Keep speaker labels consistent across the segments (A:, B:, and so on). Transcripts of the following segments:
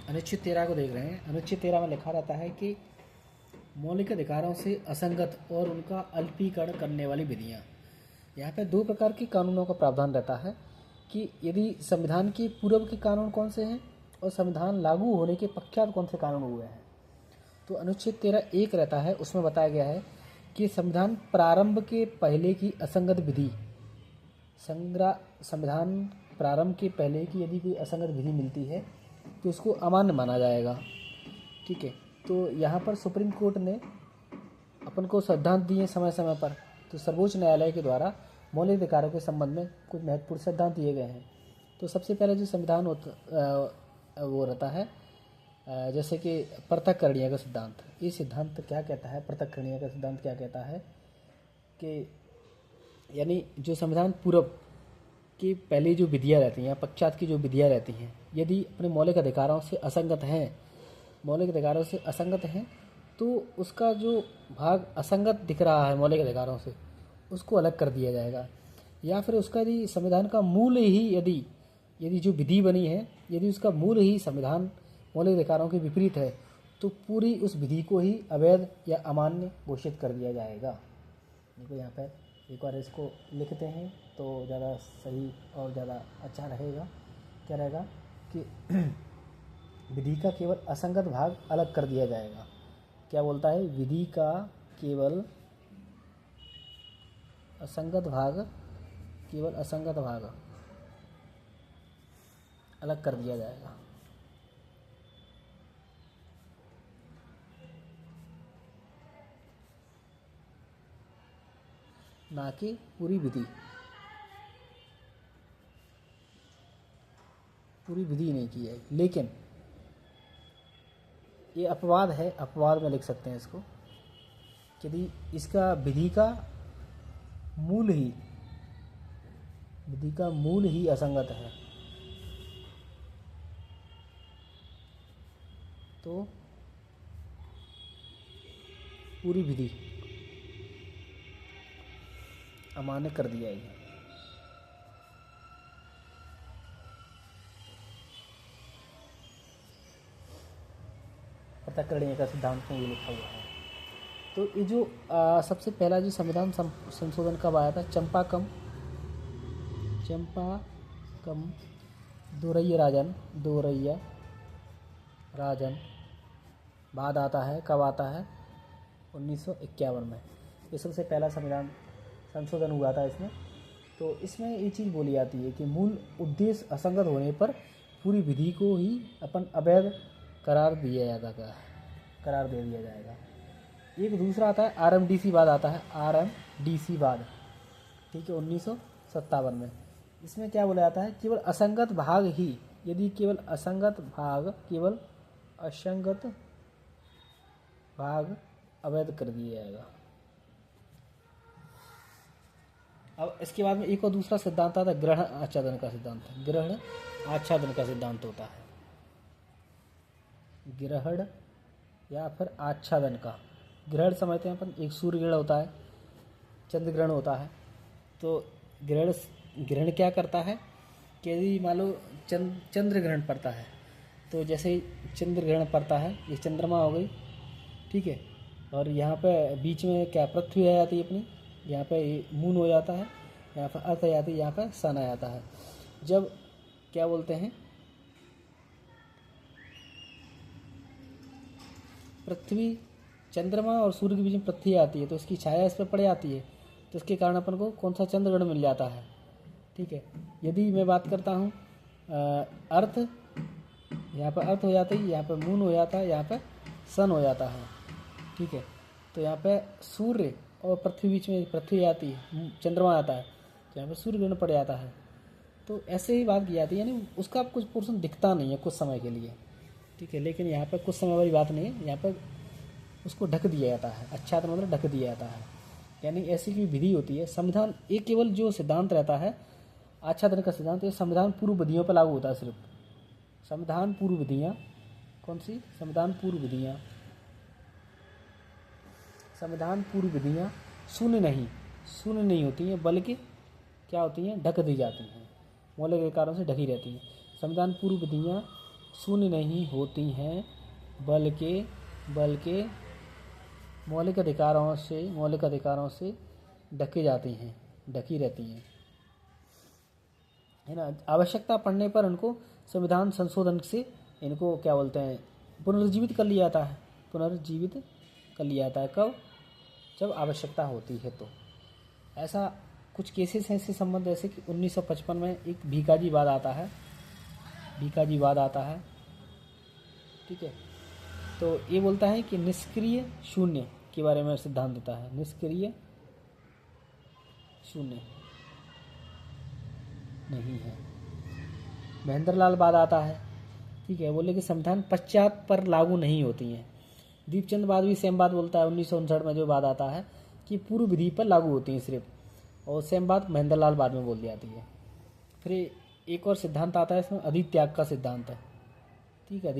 A: अनुच्छेद 13 को देख रहे हैं। अनुच्छेद 13 में लिखा रहता है कि मौलिक अधिकारों से असंगत और उनका अल्पीकरण करने वाली विधियाँ। यहाँ पे दो प्रकार के कानूनों का प्रावधान रहता है कि यदि संविधान के पूर्व के कानून कौन से हैं और संविधान लागू होने के पश्चात कौन से कानून हुए हैं। तो अनुच्छेद 13(1) रहता है, उसमें बताया गया है कि संविधान प्रारंभ के पहले की असंगत विधि, संविधान प्रारंभ के पहले की यदि कोई असंगत विधि मिलती है तो उसको अमान्य माना जाएगा। ठीक है, तो यहाँ पर सुप्रीम कोर्ट ने अपन को सिद्धांत दिए समय समय पर। तो सर्वोच्च न्यायालय के द्वारा मौलिक अधिकारों के संबंध में कुछ महत्वपूर्ण सिद्धांत दिए गए हैं। तो सबसे पहले जो संविधान वो रहता है जैसे कि पृथक्करणीय का सिद्धांत। ये सिद्धांत क्या कहता है, पृथक्करणीय का सिद्धांत क्या कहता है कि यानी जो संविधान पूर्व की पहले जो विधियाँ रहती हैं, पश्चात की जो विधियाँ रहती हैं, यदि अपने मौलिक अधिकारों से असंगत हैं, तो उसका जो भाग असंगत दिख रहा है मौलिक अधिकारों से, उसको अलग कर दिया जाएगा। या फिर उसका यदि संविधान का मूल ही यदि जो विधि बनी है, यदि उसका मूल ही संविधान मौलिक अधिकारों के विपरीत है, तो पूरी उस विधि को ही अवैध या अमान्य घोषित कर दिया जाएगा। देखो यहाँ पर एक बार इसको लिखते हैं तो ज़्यादा सही और ज़्यादा अच्छा रहेगा। क्या रहेगा कि विधि का केवल असंगत भाग अलग कर दिया जाएगा। क्या बोलता है, विधि का केवल असंगत भाग अलग कर दिया जाएगा। ना कि पूरी विधि नहीं की जाएगी। लेकिन ये अपवाद है, अपवाद में लिख सकते हैं इसको, यदि इसका विधि का मूल ही असंगत है तो पूरी विधि अमान्य कर दी जाएगी। पृथक्करणीय का सिद्धांत में ये लिखा हुआ है। तो ये जो सबसे पहला जो संविधान संशोधन कब आया था, चंपाकम दोरैया राजन बाद आता है। कब आता है, 1951 में। ये सबसे पहला संविधान संशोधन हुआ था इसमें। तो इसमें ये चीज़ बोली जाती है कि मूल उद्देश्य असंगत होने पर पूरी विधि को ही अपन अवैध करार दे दिया जाएगा। एक दूसरा आता है RMDC बाद आता है, RMDC बाद, ठीक है, 1957 में। इसमें क्या बोला जाता है, केवल असंगत भाग अवैध कर दिया जाएगा। अब इसके बाद में एक और दूसरा सिद्धांत आता है, ग्रहण आच्छादन का सिद्धांत होता है। ग्रहण या फिर आच्छादन का, ग्रहण समझते हैं अपन, एक सूर्य ग्रहण होता है, चंद्र ग्रहण होता है। तो ग्रहण क्या करता है कि यदि मान लो चंद्र ग्रहण पड़ता है, तो जैसे ही चंद्र ग्रहण पड़ता है, ये चंद्रमा हो गई, ठीक है, और यहाँ पे बीच में क्या पृथ्वी आ जाती है अपनी, यहाँ पे मून हो जाता है, यहाँ पर अर्थ आ जाती है, यहाँ पर सन आ जाता है। जब क्या बोलते हैं, पृथ्वी, चंद्रमा और सूर्य के बीच में पृथ्वी आती है तो उसकी छाया इस पर पड़ जाती है, तो उसके कारण अपन को कौन सा चंद्र ग्रहण मिल जाता है। ठीक है, यदि मैं बात करता हूँ अर्थ, यहाँ पर अर्थ हो जाती है, यहाँ पर मून हो जाता है, यहाँ पर सन हो जाता है। ठीक है, तो यहाँ पे सूर्य और पृथ्वी बीच में पृथ्वी आती है, चंद्रमा आता है, तो यहाँ पे सूर्य ग्रहण पड़ जाता है। तो ऐसे ही बात की जाती है, यानी उसका कुछ पोर्शन दिखता नहीं है कुछ समय के लिए। ठीक है, लेकिन यहाँ पर कुछ समय वाली बात नहीं है, यहाँ पर उसको ढक दिया जाता है। आच्छादन मतलब ढक दिया जाता है, यानी ऐसी कोई विधि होती है। संविधान एक केवल जो सिद्धांत रहता है आच्छादन का सिद्धांत, ये संविधान पूर्व विधियों पर लागू होता है। सिर्फ संविधान पूर्व विधियाँ, कौन सी, संविधान पूर्व विधियाँ शून्य नहीं होती हैं, बल्कि क्या होती हैं, ढक दी जाती हैं, मौलिक अधिकारों से ढकी रहती हैं। संविधान पूर्व विधियाँ शून्य नहीं होती हैं, बल्कि मौलिक अधिकारों से ढकी रहती हैं, है ना। आवश्यकता पड़ने पर उनको संविधान संशोधन से इनको क्या बोलते हैं, पुनर्जीवित कर लिया जाता है। कब? जब आवश्यकता होती है। तो ऐसा कुछ केसेस हैं इससे संबंध, जैसे कि 1955 में एक भीकाजीवाद आता है, ठीक है। तो ये बोलता है कि निष्क्रिय शून्य के बारे में सिद्धांत देता है, निष्क्रिय शून्य नहीं है। महेंद्रलाल बाद आता है, ठीक है, बोले कि संविधान पश्चात पर लागू नहीं होती हैं। दीपचंद बाद भी सेम बात बोलता है, 1959 में जो बात आता है कि पूर्व विधि पर लागू होती हैं सिर्फ, और सेम बात महेंद्रलाल बाद में बोल दी जाती है। फिर एक और सिद्धांत आता है इसमें, अधित्याग का सिद्धांत है, ठीक है।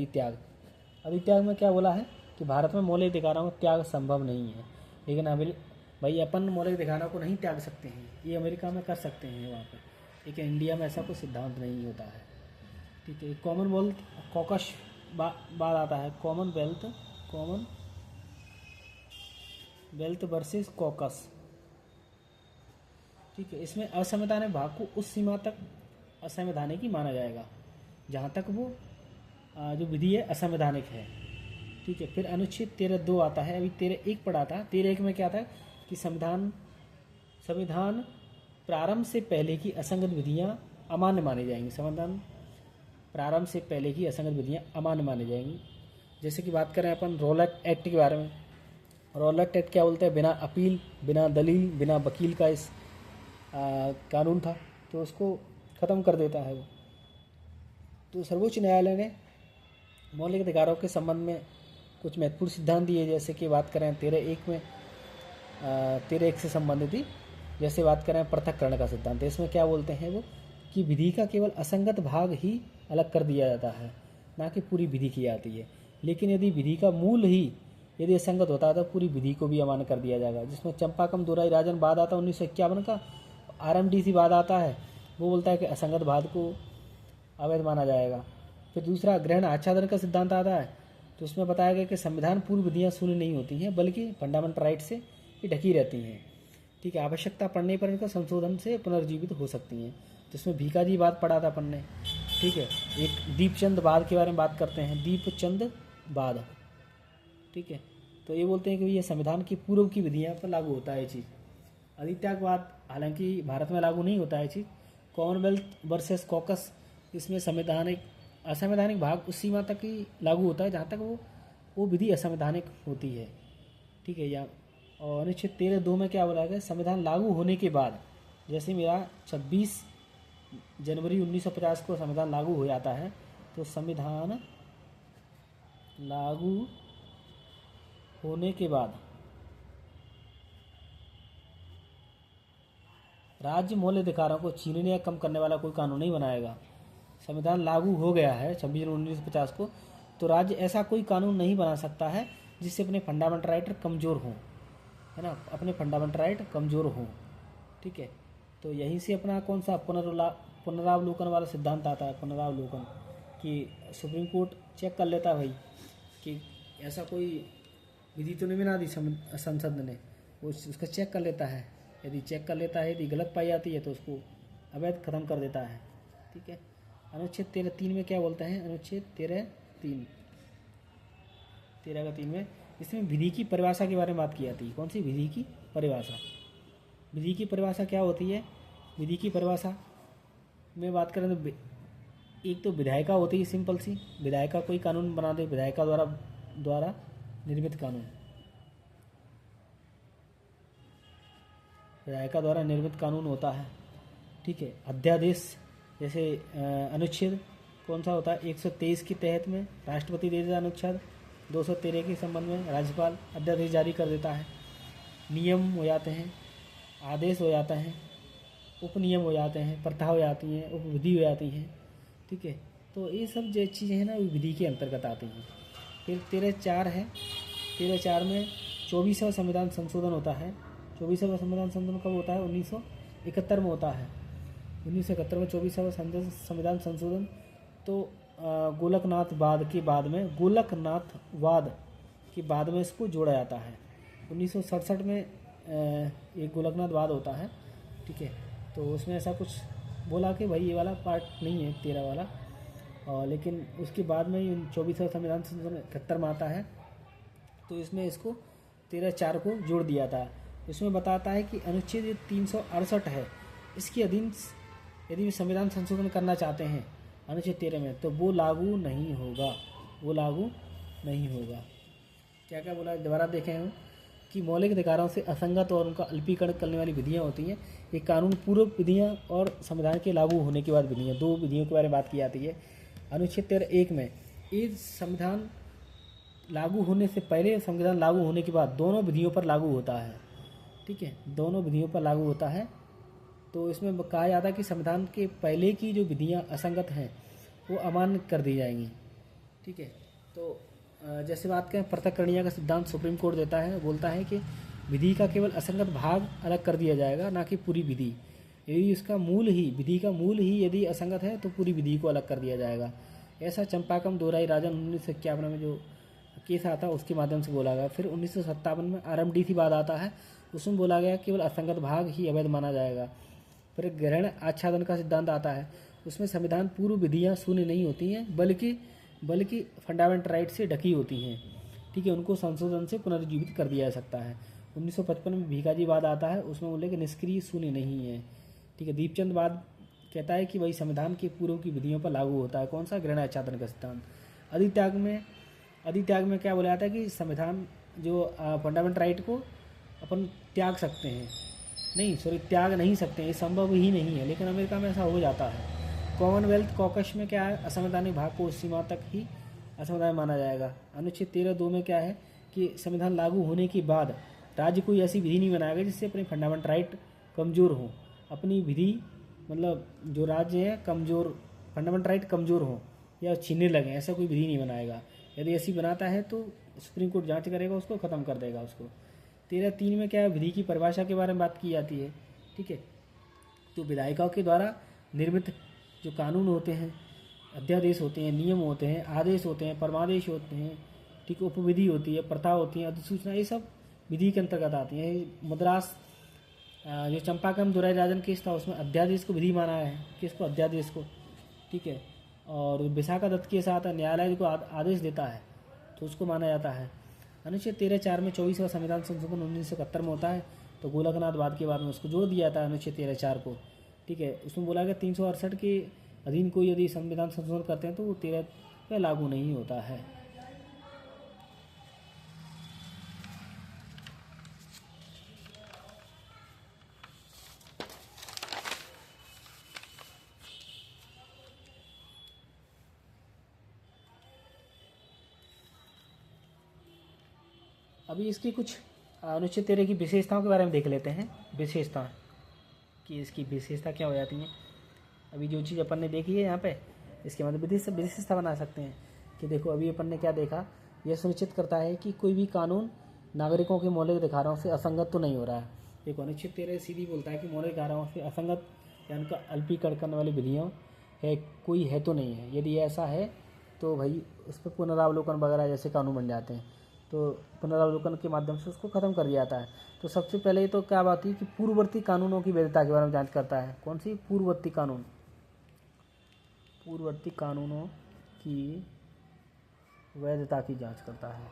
A: अधित्याग में क्या बोला है कि भारत में मौलिक अधिकारों का त्याग संभव नहीं है, लेकिन भाई अपन मौलिक अधिकारों को नहीं त्याग सकते हैं, ये अमेरिका में कर सकते हैं वहाँ पर, लेकिन इंडिया में ऐसा कोई सिद्धांत नहीं होता है, ठीक है। कॉमनवेल्थ कॉकस बाद आता है, कॉमनवेल्थ वर्सेस कॉकस, ठीक है। इसमें असंवैधानिक भाग को उस सीमा तक असंवैधानिक ही माना जाएगा जहाँ तक वो जो विधि है असंवैधानिक है, ठीक है। फिर अनुच्छेद 13(2) आता है, अभी 13(1) पढ़ा था। 13(1) में क्या था कि संविधान प्रारंभ से पहले की असंगत विधियां अमान्य मानी जाएंगी, संविधान प्रारंभ से पहले की असंगत विधियां अमान्य मानी जाएंगी। जैसे कि बात करें अपन रॉलेट एक्ट के बारे में, रॉलेट एक्ट क्या बोलते हैं, बिना अपील, बिना दलील, बिना वकील का इस कानून था, तो उसको ख़त्म कर देता है वो। तो सर्वोच्च न्यायालय ने मौलिक अधिकारों के संबंध में कुछ महत्वपूर्ण सिद्धांत दिए, जैसे कि बात करें 13(1) में 13(1) से संबंधित ही, जैसे बात करें पृथक्करण का सिद्धांत, इसमें क्या बोलते हैं वो कि विधि का केवल असंगत भाग ही अलग कर दिया जाता है, ना कि पूरी विधि की जाती है। लेकिन यदि विधि का मूल ही यदि असंगत होता है तो पूरी विधि को भी अमान्य कर दिया जाएगा। जिसमें चंपाकम दोराई राजन बाद आता है 1951 का, RMDC बाद आता है, वो बोलता है कि असंगत भाग को अवैध माना जाएगा। फिर दूसरा ग्रहण आच्छादन का सिद्धांत आता है, तो उसमें बताया गया कि संविधान पूर्व विधियाँ शून्य नहीं होती हैं, बल्कि फंडामेंटल राइट से ये ढकी रहती हैं, ठीक है। आवश्यकता पड़ने पर इनका संशोधन से पुनर्जीवित हो सकती हैं। तो इसमें भीकाजी बाद पढ़ा था अपन ने, ठीक है। एक दीपचंद बाद के बारे में बात करते हैं, दीपचंद बाद, ठीक है। तो ये बोलते हैं कि ये संविधान की पूर्व की विधियाँ पर लागू होता है ये चीज़। अधित्यागवाद हालांकि भारत में लागू नहीं होता है चीज़। कॉमनवेल्थ वर्सेस कॉकस, इसमें असंवैधानिक भाग उस सीमा तक ही लागू होता है जहाँ तक वो विधि असंवैधानिक होती है, ठीक है। और अनुच्छेद 13(2) में क्या बोला गया, संविधान लागू होने के बाद, जैसे मेरा 26 जनवरी 1950 को संविधान लागू हो जाता है, तो संविधान लागू होने के बाद राज्य मौलिक अधिकारों को छीनने या कम करने वाला कोई कानून नहीं बनाएगा। संविधान लागू हो गया है 26 जनवरी 1950 को, तो राज्य ऐसा कोई कानून नहीं बना सकता है जिससे अपने फंडामेंटल राइट कमज़ोर हों, है ना, अपने फंडामेंटल राइट कमज़ोर हों, ठीक है। तो यहीं से अपना कौन सा पुनरावलोकन वाला सिद्धांत आता है, पुनरावलोकन, कि सुप्रीम कोर्ट चेक कर लेता है भाई कि ऐसा कोई विधि तो नहीं बना दी संसद ने, वो उसका चेक कर लेता है। यदि चेक कर लेता है, यदि गलत पाई जाती है तो उसको अवैध खत्म कर देता है, ठीक है। अनुच्छेद 13(3) में क्या बोलता है, अनुच्छेद 13(3) में इसमें विधि की परिभाषा के बारे में बात की जाती है। कौन सी विधि की परिभाषा? विधि की परिभाषा क्या होती है? विधि की परिभाषा में बात करें तो एक तो विधायिका होती है, सिंपल सी, विधायिका कोई कानून बना दे, विधायिका द्वारा निर्मित कानून, विधायिका द्वारा निर्मित कानून होता है, ठीक है। अध्यादेश, जैसे अनुच्छेद कौन सा होता है 123 के तहत में राष्ट्रपति दे देता अनुच्छेद, 213 के संबंध में राज्यपाल अध्यादेश जारी कर देता है। नियम हो जाते हैं, आदेश हो जाते हैं, उपनियम हो जाते हैं, प्रथा हो जाती हैं, उपविधि हो जाती हैं, ठीक है। तो ये सब जो चीज़ें हैं ना वो विधि के अंतर्गत आती हैं। फिर 13(4) है, 13(4) में 24वां संविधान संशोधन होता है। 24वां संविधान संशोधन कब होता है? 1971 में होता है। 1971 में 24वां संविधान संशोधन। तो गोलकनाथवाद के बाद में इसको जोड़ा जाता है। 1967 में एक गोलकनाथवाद होता है, ठीक है। तो उसमें ऐसा कुछ बोला कि भाई ये वाला पार्ट नहीं है 13 वाला, और लेकिन उसके बाद में 24वां संविधान संशोधन 71 में आता है, तो इसमें इसको 13(4) को जोड़ दिया था। इसमें बताता है कि अनुच्छेद 368 है, इसके अधीन यदि संविधान संशोधन करना चाहते हैं अनुच्छेद 13 में, तो वो लागू नहीं होगा। क्या क्या बोला, दोबारा देखें हम कि मौलिक अधिकारों से असंगत और उनका अल्पीकरण करने वाली विधियाँ होती हैं। ये कानून पूर्व विधियाँ और संविधान के लागू होने के बाद विधियाँ, दो विधियों के बारे में बात की जाती है। अनुच्छेद 13(1) में ये संविधान लागू होने से पहले, संविधान लागू होने के बाद दोनों विधियों पर लागू होता है, ठीक है, दोनों विधियों पर लागू होता है। तो इसमें कहा जाता है कि संविधान के पहले की जो विधियाँ असंगत हैं वो अमान्य कर दी जाएंगी, ठीक है। तो जैसे बात करें पृथक्करणीय का सिद्धांत सुप्रीम कोर्ट देता है, बोलता है कि विधि का केवल असंगत भाग अलग कर दिया जाएगा, ना कि पूरी विधि। यदि उसका विधि का मूल ही यदि असंगत है तो पूरी विधि को अलग कर दिया जाएगा। ऐसा चंपाकम दोहराई राजन 1951 में जो केस आता है उसके माध्यम से बोला गया। फिर 1957 में RMDC बाद आता है, उसमें बोला गया केवल असंगत भाग ही अवैध माना जाएगा। फिर ग्रहण आच्छादन का सिद्धांत आता है, उसमें संविधान पूर्व विधियाँ शून्य नहीं होती हैं, बल्कि फंडामेंटल राइट से ढकी होती हैं, ठीक है, उनको संशोधन से पुनर्जीवित कर दिया जा सकता है। 1955 में भीखाजी बाद आता है, उसमें बोले कि निष्क्रिय शून्य नहीं है, ठीक है। दीपचंद बाद कहता है कि भाई संविधान के पूर्व की विधियों पर लागू होता है, कौन सा, ग्रहण आच्छादन का सिद्धांत। अधित्याग में क्या बोला जाता है कि संविधान जो फंडामेंटल राइट को अपन त्याग सकते हैं, त्याग नहीं सकते, ये संभव ही नहीं है, लेकिन अमेरिका में ऐसा हो जाता है। कॉमनवेल्थ कॉकस में क्या है, असंवैधानिक भाग को उस सीमा तक ही असंवैधानिक माना जाएगा। अनुच्छेद 13(2) में क्या है कि संविधान लागू होने के बाद राज्य कोई ऐसी विधि नहीं बनाएगा जिससे अपने फंडामेंटल राइट कमज़ोर हो, अपनी विधि मतलब जो राज्य है कमज़ोर, फंडामेंटल राइट कमज़ोर हो या छीनने लगे, ऐसा कोई विधि नहीं बनाएगा। यदि ऐसी बनाता है तो सुप्रीम कोर्ट जांच करेगा, उसको ख़त्म कर देगा उसको। 13(3) में क्या है, विधि की परिभाषा के बारे में बात की जाती है, ठीक है। तो विधायिकाओं के द्वारा निर्मित जो कानून होते हैं, अध्यादेश होते हैं, नियम होते हैं, आदेश होते हैं, परमादेश होते हैं, ठीक, उपविधि होती है, प्रथा होती है, अधिसूचना, ये सब विधि के अंतर्गत आती है। मद्रास जो चंपाकम दोहराई राजन केस था उसमें अध्यादेश को विधि माना है, किसको, अध्यादेश को, ठीक है। और विशाखा दत्त के साथ न्यायालय को आदेश देता है तो उसको माना जाता है। अनुच्छेद 13(4) में 24वां संविधान संशोधन 1971 में होता है, तो गोलकनाथवाद के बाद में उसको जोड़ दिया था अनुच्छेद 13(4) को, ठीक है। उसमें बोला गया 368 के अधीन कोई यदि संविधान संशोधन करते हैं तो वो 13 पे लागू नहीं होता है। अभी इसकी कुछ अनुच्छेद 13 की विशेषताओं के बारे में देख लेते हैं। विशेषता कि इसकी विशेषता क्या हो जाती है। अभी जो चीज़ अपन ने देखी है यहाँ पे, इसके मतलब विशेषता बना सकते हैं कि देखो अभी अपन ने क्या देखा, यह सुनिश्चित करता है कि कोई भी कानून नागरिकों के मौलिक अधिकारों से असंगत तो नहीं हो रहा है। देखो अनुच्छेद 13 सीधी बोलता है कि मौलिक अधिकारों से असंगत या उनका अल्पीकरण करने वाली विधियाँ है कोई है तो नहीं है। यदि ऐसा है तो भाई उस पर पुनरावलोकन वगैरह जैसे कानून बन जाते हैं, तो पुनरावलोकन के माध्यम से उसको ख़त्म कर दिया जाता है। तो सबसे पहले तो क्या बात हुई कि पूर्ववर्ती कानूनों की वैधता के बारे में जांच करता है। कौन सी, पूर्ववर्ती कानून, पूर्ववर्ती कानूनों की वैधता की जांच करता है।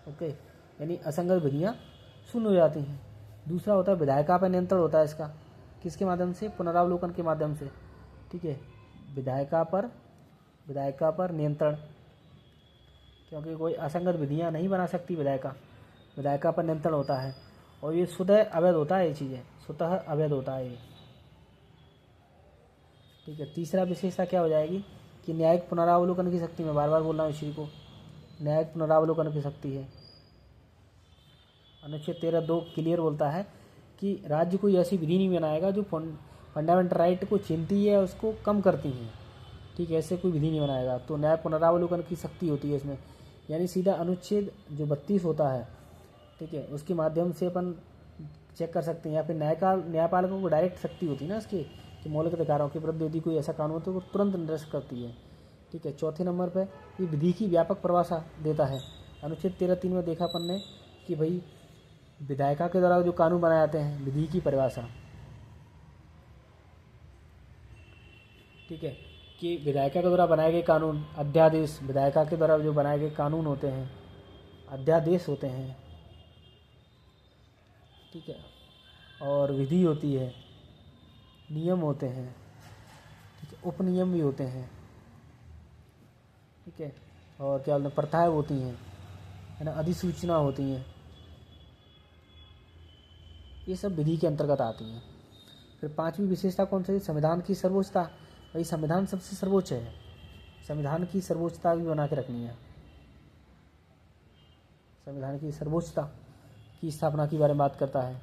A: ओके, यानी असंगत विधियाँ शून्य हो जाती हैं। दूसरा होता है विधायिका पर नियंत्रण होता है इसका, किसके माध्यम से, पुनरावलोकन के माध्यम से, ठीक है। विधायिका पर नियंत्रण, क्योंकि कोई असंगत विधियाँ नहीं बना सकती विधायिका पर नियंत्रण होता है, और ये स्वतः अवैध होता है, ये चीज़ें स्वतः अवैध होता है ये, ठीक है। तीसरा विशेषता क्या हो जाएगी कि न्यायिक पुनरावलोकन की शक्ति, में बार बार बोल रहा हूँ इसी को, न्यायिक पुनरावलोकन की शक्ति है। अनुच्छेद 13(2) क्लियर बोलता है कि राज्य कोई ऐसी विधि नहीं बनाएगा जो फंडामेंटल राइट को छीनती है, उसको कम करती है, ठीक है, ऐसे कोई विधि नहीं बनाएगा। तो न्याय पुनरावलोकन की शक्ति होती है इसमें, यानी सीधा अनुच्छेद जो 32 होता है, ठीक है, उसके माध्यम से अपन चेक कर सकते हैं, या फिर न्यायपालिका को डायरेक्ट शक्ति होती है ना इसकी कि मौलिक अधिकारों के विरुद्ध यदि कोई ऐसा कानून हो तो वो तुरंत निरस्त करती है। ठीक है, चौथे नंबर पे ये विधि की व्यापक परिभाषा देता है। अनुच्छेद 13(3) में देखा अपन ने कि भाई विधायिका के द्वारा जो कानून बनाए जाते हैं, विधि की परिभाषा। ठीक है, कि विधायिका के द्वारा बनाए गए कानून, अध्यादेश, विधायिका के द्वारा जो बनाए गए कानून होते हैं अध्यादेश होते हैं। ठीक है, और विधि होती है, नियम होते हैं, ठीक है, उपनियम भी होते हैं। ठीक है, और क्या बोलते हैं, प्रथाएं होती हैं, है ना, अधिसूचना होती हैं, ये सब विधि के अंतर्गत आती हैं। फिर पांचवी विशेषता कौन सी? संविधान की सर्वोच्चता। भाई संविधान सबसे सर्वोच्च है, संविधान की सर्वोच्चता भी बना के रखनी है। संविधान की सर्वोच्चता की स्थापना के बारे में बात करता है।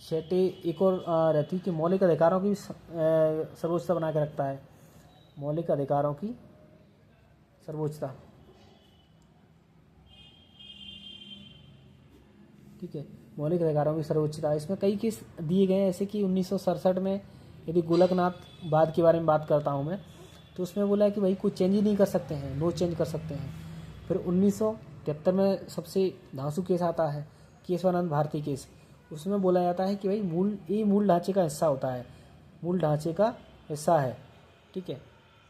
A: छठे एक और रहती कि मौलिक अधिकारों की सर्वोच्चता बना के रखता है, मौलिक अधिकारों की सर्वोच्चता। ठीक है, मौलिक अधिकारों की सर्वोच्चता। इसमें कई केस दिए गए हैं, ऐसे कि 1967 में यदि गोलकनाथ वाद के बारे में बात करता हूँ मैं, तो उसमें बोला है कि भाई कोई चेंज ही नहीं कर सकते हैं, नो चेंज कर सकते हैं। फिर 1973 में सबसे धांसू केस आता है, केशवानंद भारती केस। उसमें बोला जाता है कि भाई मूल ढांचे का हिस्सा होता है, मूल ढांचे का हिस्सा है। ठीक है,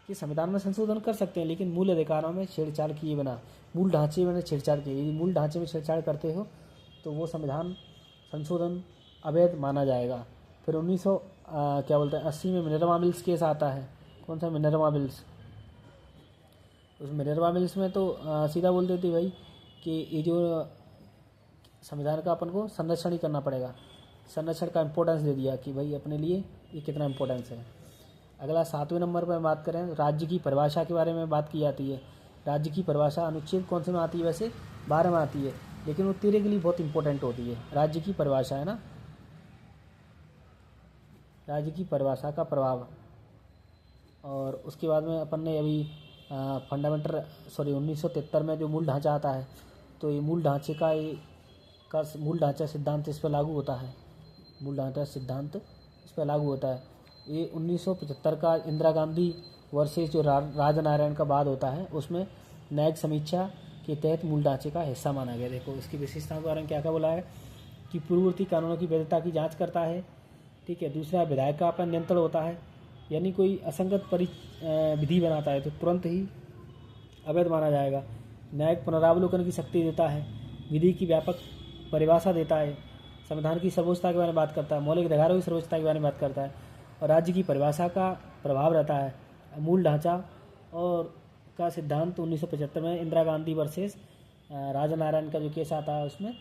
A: कि संविधान में संशोधन कर सकते हैं लेकिन मूल अधिकारों में छेड़छाड़ किए बिना, मूल ढांचे में छेड़छाड़ किए, यदि मूल ढांचे में छेड़छाड़ करते हो तो वो संविधान संशोधन अवैध माना जाएगा। फिर 1980 में मिनर्वा मिल्स केस आता है। कौन सा? Minerva mills. उस मिनर्वा मिल्स में तो सीधा बोल देती भाई कि ये जो संविधान का अपन को संरक्षण ही करना पड़ेगा, संरक्षण का इम्पोर्टेंस दे दिया कि भाई अपने लिए ये कितना इम्पोर्टेंस है। अगला 7वें नंबर पर बात करें, राज्य की परिभाषा के बारे में बात की जाती है। राज्य की परिभाषा अनुच्छेद कौन से में आती है? वैसे 12 में आती है, लेकिन वो 13 के लिए बहुत इंपॉर्टेंट होती है। राज्य की परिभाषा है ना, राज्य की परिभाषा का प्रभाव। और उसके बाद में अपन ने अभी 1973 में जो मूल ढांचा आता है, तो ये मूल ढांचे का मूल ढांचा सिद्धांत इस पर लागू होता है, मूल ढांचा सिद्धांत इस पर लागू होता है। ये 1975 का इंदिरा गांधी वर्सेस जो राजनारायण का वाद होता है, उसमें न्यायिक समीक्षा के तहत मूल ढांचे का हिस्सा माना गया। देखो इसकी विशेषताओं के बारे में क्या क्या बोला है कि पूर्ववर्ती कानूनों की वैधता की जांच करता है। ठीक है, दूसरा विधायिका पर नियंत्रण होता है, यानी कोई असंगत विधि बनाता है तो तुरंत ही अवैध माना जाएगा। न्यायिक पुनरावलोकन की शक्ति देता है, विधि की व्यापक परिभाषा देता है, संविधान की सर्वोच्चता के बारे में बात करता है, मौलिक अधिकारों की सर्वोच्चता के बारे में बात करता है, और राज्य की परिभाषा का प्रभाव रहता है। मूल ढांचा और का सिद्धांत 1975 में इंदिरा गांधी वर्सेस राजनारायण का जो केस आता है, उसमें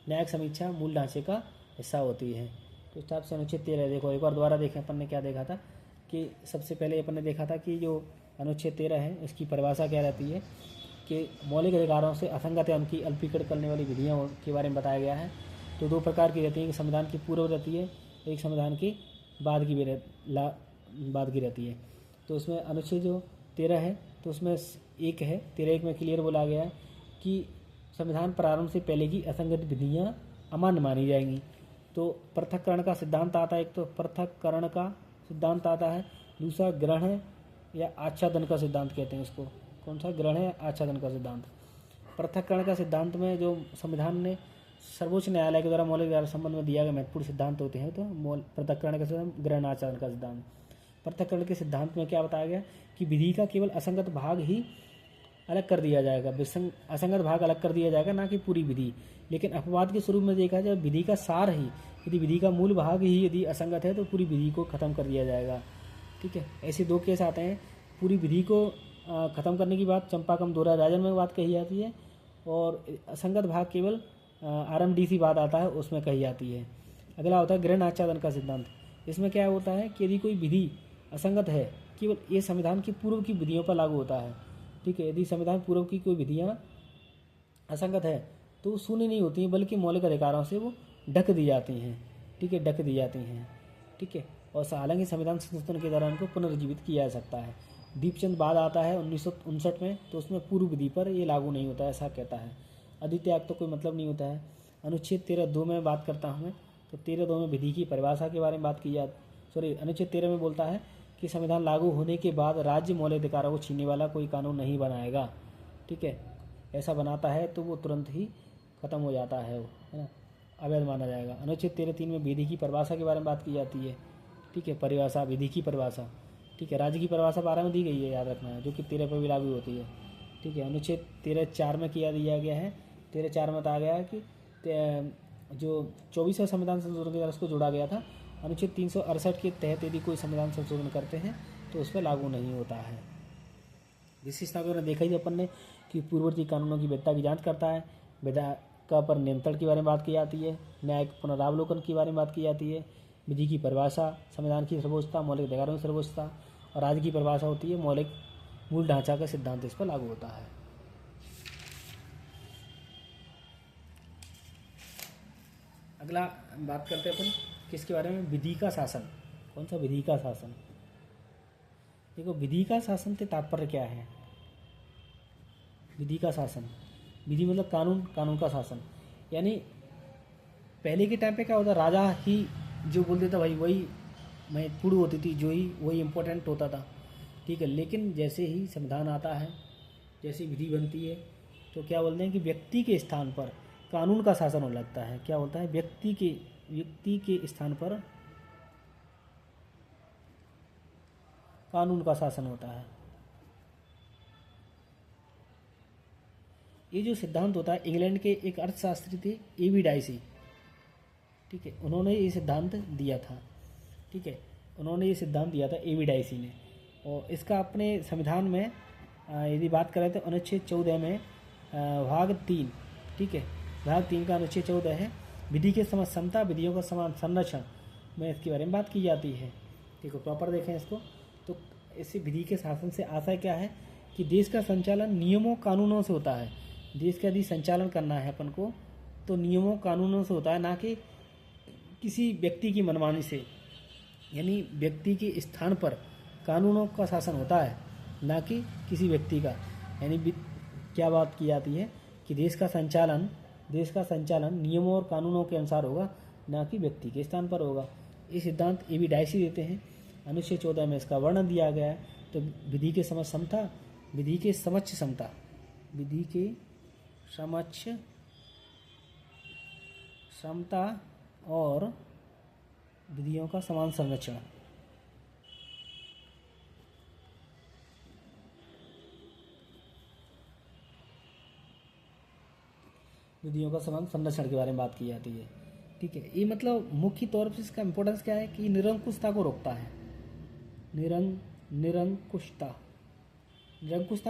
A: न्यायिक समीक्षा मूल ढांचे का हिस्सा होती है। तो इस हिसाब से अनुच्छेद 13 देखो, एक बार दोबारा देखें अपन ने क्या देखा था कि सबसे पहले अपन ने देखा था कि जो अनुच्छेद 13 है उसकी परिभाषा क्या रहती है कि मौलिक अधिकारों से असंगत या उनकी अल्पीकरण करने वाली विधियों के बारे में बताया गया है। तो दो प्रकार की रहती है, एक संविधान की पूर्व रहती है, एक संविधान की बाद की रहती है। तो उसमें अनुच्छेद जो 13 है तो उसमें एक है 13(1) में क्लियर बोला गया है कि संविधान प्रारंभ से पहले की असंगत विधियाँ अमान्य मानी जाएंगी। तो पृथक्करण का सिद्धांत आता है, एक तो पृथक्करण का सिद्धांत आता है, दूसरा ग्रहण या आच्छादन का सिद्धांत कहते हैं उसको। कौन सा? ग्रहण या आच्छादन का सिद्धांत। पृथक्करण का सिद्धांत में जो संविधान ने सर्वोच्च न्यायालय के द्वारा मौलिक अधिकार संबंध में दिया गया महत्वपूर्ण सिद्धांत होते हैं, तो पृथक्करण का सिद्धांत, ग्रहण आच्छादन का सिद्धांत। पृथक्करण के सिद्धांत में क्या बताया गया कि विधि का केवल असंगत भाग ही अलग कर दिया जाएगा, असंगत भाग अलग कर दिया जाएगा, ना कि पूरी विधि। लेकिन अपवाद के स्वरूप में देखा जाए विधि का सार ही, यदि विधि का मूल भाग ही यदि असंगत है तो पूरी विधि को खत्म कर दिया जाएगा। ठीक है, ऐसे दो केस आते हैं। पूरी विधि को ख़त्म करने की बात चंपाकम दोहरा राजन में बात कही जाती है, और असंगत भाग केवल RMDC बात आता है उसमें कही जाती है। अगला होता है ग्रहण आच्छादन का सिद्धांत। इसमें क्या होता है कि यदि कोई विधि असंगत है, केवल ये संविधान की पूर्व की विधियों पर लागू होता है। ठीक है, यदि संविधान पूर्व की कोई विधियाँ असंगत है तो शून्य नहीं होती हैं, बल्कि मौलिक अधिकारों से वो ढक दी जाती हैं। ठीक है, ढक दी जाती हैं। ठीक है, और हालांकि संविधान संशोधन के दौरान उनको पुनर्जीवित किया जा सकता है। दीपचंद बाद आता है 1959 में, तो उसमें पूर्व विधि पर ये लागू नहीं होता है, ऐसा कहता है। आदित्य एक्ट तो कोई मतलब नहीं होता है। अनुच्छेद 13(2) में बात करता हूँ मैं, तो 13(2) में विधि की परिभाषा के बारे में बात की अनुच्छेद 13 में बोलता है कि संविधान लागू होने के बाद राज्य मौलिक अधिकारों को छीनने वाला कोई कानून नहीं बनाएगा। ठीक है, ऐसा बनाता है तो वो तुरंत ही खत्म हो जाता है, वो है ना, अवैध माना जाएगा। अनुच्छेद 13(3) में विधि की परिभाषा के बारे में बात की जाती है। ठीक है, परिभाषा, विधि की परिभाषा। ठीक है, राज्य की परिभाषा 12 में दी गई है, याद रखना है, जो कि 13 पर भी लागू होती है। ठीक है, अनुच्छेद 13(4) में दिया गया है। 13(4) में बताया गया है कि जो 24वें संविधान संशोधन के द्वारा उसको जोड़ा गया था, अनुच्छेद 368 के तहत यदि कोई संविधान संशोधन करते हैं तो उस पर लागू नहीं होता है। विशिष्टता को देखा ही अपन ने कि पूर्ववर्ती कानूनों की वैधता की जांच करता है, वैधता पर नियंत्रण के बारे में बात की जाती है, न्यायिक पुनरावलोकन के बारे में बात की जाती है, विधि की परिभाषा, संविधान की सर्वोच्चता, मौलिक अधिकारों की सर्वोच्चता, और राज्य की परिभाषा होती है मौलिक मूल ढांचा का सिद्धांत इस पर लागू होता है। अगला बात करते हैं अपन किसके बारे में, विधि का शासन। कौन सा विधि का शासन? देखो, विधि का शासन से तात्पर्य क्या है? विधि का शासन, विधि मतलब कानून, कानून का शासन। यानी पहले के टाइम पे क्या होता, राजा ही जो बोल देता भाई वही महत्वपूर्ण होती थी, जो ही वही इम्पोर्टेंट होता था। ठीक है, लेकिन जैसे ही संविधान आता है, जैसी विधि बनती है, तो क्या बोलते हैं कि व्यक्ति के स्थान पर कानून का शासन होने लगता है। क्या होता है, व्यक्ति के स्थान पर कानून का शासन होता है। ये जो सिद्धांत होता है, इंग्लैंड के एक अर्थशास्त्री थे A.V. डाइसी। ठीक है, उन्होंने ये सिद्धांत दिया था। ठीक है, उन्होंने ये सिद्धांत दिया था A.V. डाइसी ने, और इसका अपने संविधान में यदि बात करें तो अनुच्छेद 14 में भाग 3, ठीक है, भाग 3 का अनुच्छेद 14 है, विधि के समक्ष समता, विधियों का समान संरक्षण में इसके बारे में बात की जाती है। ठीक है, प्रॉपर देखें इसको, तो इसी विधि के शासन से आशय क्या है कि देश का संचालन नियमों कानूनों से होता है। देश का यदि संचालन करना है अपन को तो नियमों कानूनों से होता है, ना कि किसी व्यक्ति की मनमानी से। यानी व्यक्ति के स्थान पर कानूनों का शासन होता है, ना कि किसी व्यक्ति का। यानी क्या बात की जाती है कि देश का संचालन नियमों और कानूनों के अनुसार होगा, ना कि व्यक्ति के स्थान पर होगा। ये सिद्धांत A.V. डाइसी देते हैं। अनुच्छेद 14 में इसका वर्णन दिया गया है। तो विधि के समक्ष समता, विधि के समक्ष समता, विधि के समक्ष समता और विधियों का समान संरक्षण। विधियों का समान संरक्षण के बारे में बात की जाती है। ठीक है, ये मतलब मुख्य तौर पर इसका इम्पोर्टेंस क्या है कि निरंकुशता को रोकता है। निरंकुशता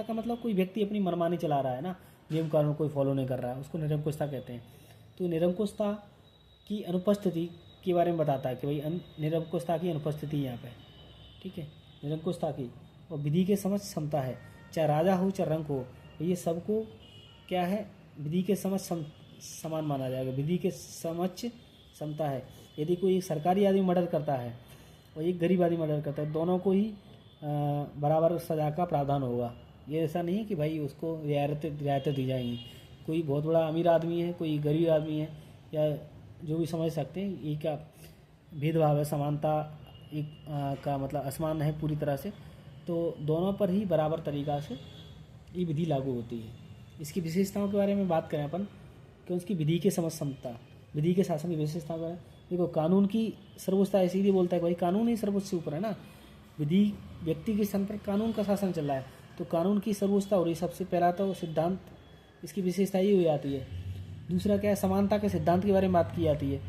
A: का मतलब कोई व्यक्ति अपनी मनमानी चला रहा है ना, नियम कानून कोई फॉलो नहीं कर रहा है, उसको निरंकुशता कहते हैं। तो निरंकुशता की अनुपस्थिति के बारे में बताता है कि भाई निरंकुशता की अनुपस्थिति यहाँ पे। ठीक है, निरंकुशता की, और विधि के समक्ष समता है, चाहे राजा हो चाहे रंक हो, ये सबको क्या है, विधि के समक्ष समान माना जाएगा। विधि के समक्ष समता है। यदि कोई सरकारी आदमी मर्डर करता है और एक गरीब आदमी मर्डर करता है, दोनों को ही बराबर सजा का प्रावधान होगा। ये ऐसा नहीं है कि भाई उसको रियायतें दी जाएंगी। कोई बहुत बड़ा अमीर आदमी है, कोई गरीब आदमी है, या जो भी समझ सकते हैं, ये का भेदभाव है, समानता एक का मतलब असमान है पूरी तरह से। तो दोनों पर ही बराबर तरीक़ा से ये विधि लागू होती है। इसकी विशेषताओं के बारे में बात करें अपन कि उसकी विधि के समक्ष समता, विधि के शासन की विशेषताओं का देखो, कानून की सर्वोच्चता इसीलिए बोलता है भाई कानून ही सर्वोच्च से ऊपर है ना। विधि व्यक्ति के स्थान पर कानून का शासन चल रहा है, तो कानून की सर्वोच्चता हो रही। सबसे पहला तो सिद्धांत, इसकी विशेषता ये हो जाती है। दूसरा क्या है, समानता के सिद्धांत के बारे में बात की जाती है।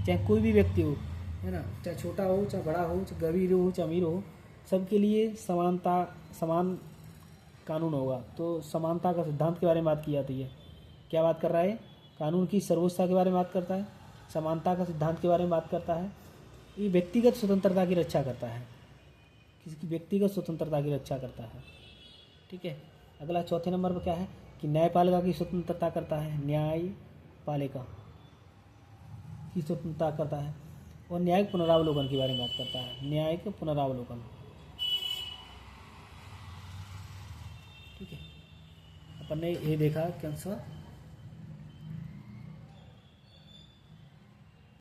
A: चाहे कोई भी व्यक्ति हो, है ना, चाहे छोटा हो चाहे बड़ा हो, चाहे गरीब हो चाहे अमीर हो, सबके लिए समान कानून होगा। तो समानता का सिद्धांत के बारे में बात की जाती है। क्या बात कर रहा है, कानून की सर्वोच्चता के बारे में बात करता है, समानता का सिद्धांत के बारे में बात करता है। ये व्यक्तिगत स्वतंत्रता की रक्षा करता है, किसी की व्यक्तिगत स्वतंत्रता की रक्षा करता है। ठीक है, अगला चौथे नंबर पर क्या है कि न्यायपालिका की स्वतंत्रता करता है, न्यायपालिका की स्वतंत्रता करता है। और न्यायिक पुनरावलोकन के बारे में बात करता है, न्यायिक पुनरावलोकन। ठीक है, अपन ने ये देखा कौन सा